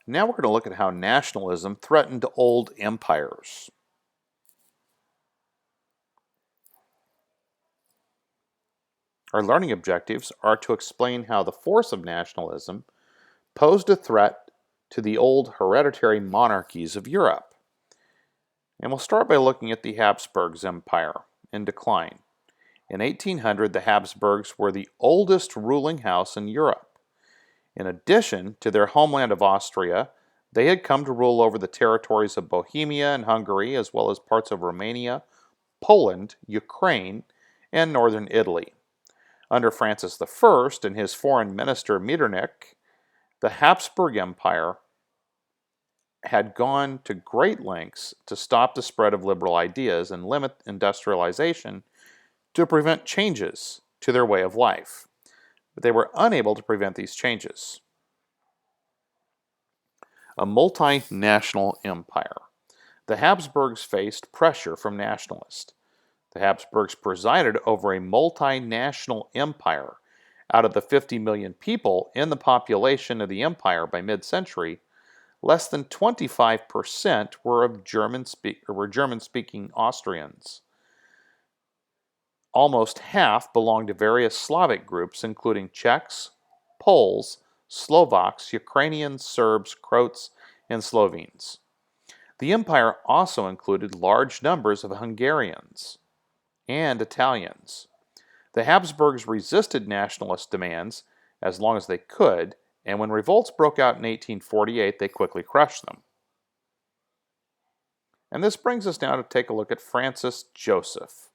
Now we're going to look at how nationalism threatened old empires. Our learning objectives are to explain how the force of nationalism posed a threat to the old hereditary monarchies of Europe. And we'll start by looking at the Habsburgs Empire in decline. In 1800, the Habsburgs were the oldest ruling house in Europe. In addition to their homeland of Austria, they had come to rule over the territories of Bohemia and Hungary, as well as parts of Romania, Poland, Ukraine, and northern Italy. Under Francis I and his foreign minister Metternich, the Habsburg Empire had gone to great lengths to stop the spread of liberal ideas and limit industrialization to prevent changes to their way of life. But they were unable to prevent these changes. A multinational empire. The Habsburgs faced pressure from nationalists. The Habsburgs presided over a multinational empire. Out of the 50 million people in the population of the empire by mid-century, less than 25% were German-speaking Austrians. Almost half belonged to various Slavic groups, including Czechs, Poles, Slovaks, Ukrainians, Serbs, Croats, and Slovenes. The empire also included large numbers of Hungarians and Italians. The Habsburgs resisted nationalist demands as long as they could, and when revolts broke out in 1848, they quickly crushed them. And this brings us now to take a look at Francis Joseph,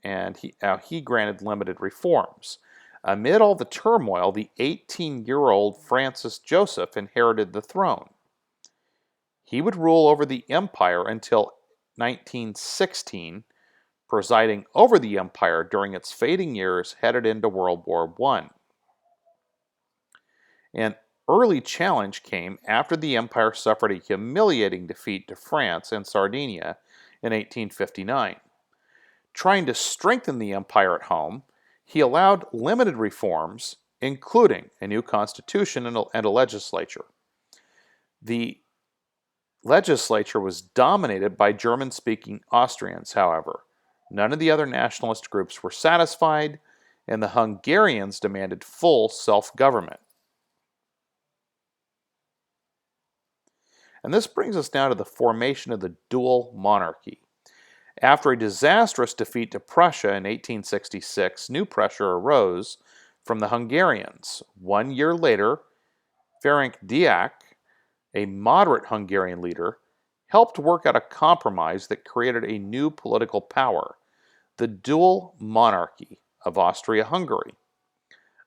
and he granted limited reforms. Amid all the turmoil, the 18-year-old Francis Joseph inherited the throne. He would rule over the empire until 1916, presiding over the empire during its fading years headed into World War I. An early challenge came after the empire suffered a humiliating defeat to France and Sardinia in 1859. Trying to strengthen the empire at home, he allowed limited reforms, including a new constitution and a legislature. The legislature was dominated by German-speaking Austrians, however. None of the other nationalist groups were satisfied, and the Hungarians demanded full self-government. And this brings us now to the formation of the dual monarchy. After a disastrous defeat to Prussia in 1866, new pressure arose from the Hungarians. 1 year later, Ferenc Diak, a moderate Hungarian leader, helped work out a compromise that created a new political power, the dual monarchy of Austria-Hungary.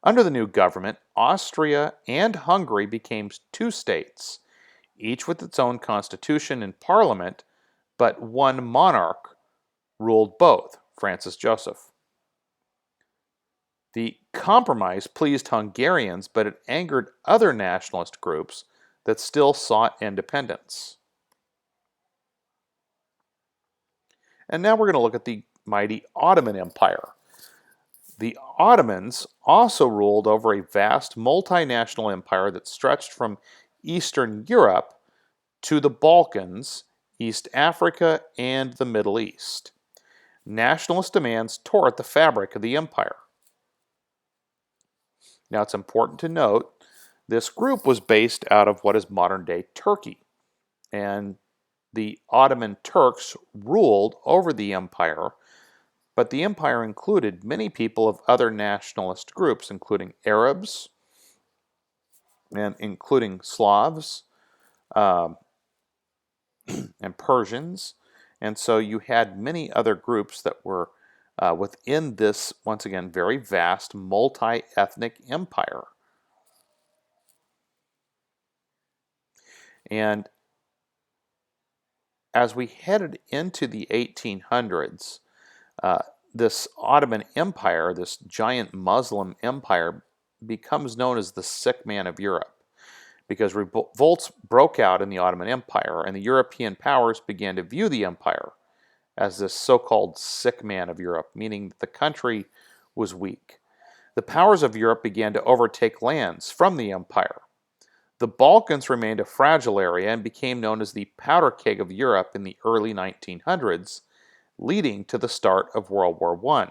Under the new government, Austria and Hungary became two states, each with its own constitution and parliament, but one monarch ruled both, Francis Joseph. The compromise pleased Hungarians, but it angered other nationalist groups that still sought independence. And now we're going to look at the mighty Ottoman Empire. The Ottomans also ruled over a vast multinational empire that stretched from Eastern Europe to the Balkans, East Africa, and the Middle East. Nationalist demands tore at the fabric of the empire. Now it's important to note this group was based out of what is modern-day Turkey, and the Ottoman Turks ruled over the empire, but the empire included many people of other nationalist groups, including Arabs, and including Slavs, and Persians, and so you had many other groups that were within this, once again, very vast multi-ethnic empire. And as we headed into the 1800s, this Ottoman Empire, this giant Muslim empire, becomes known as the sick man of Europe, because revolts broke out in the Ottoman Empire, and the European powers began to view the empire as this so-called sick man of Europe, meaning that the country was weak. The powers of Europe began to overtake lands from the empire. The Balkans remained a fragile area and became known as the powder keg of Europe in the early 1900s, leading to the start of World War I.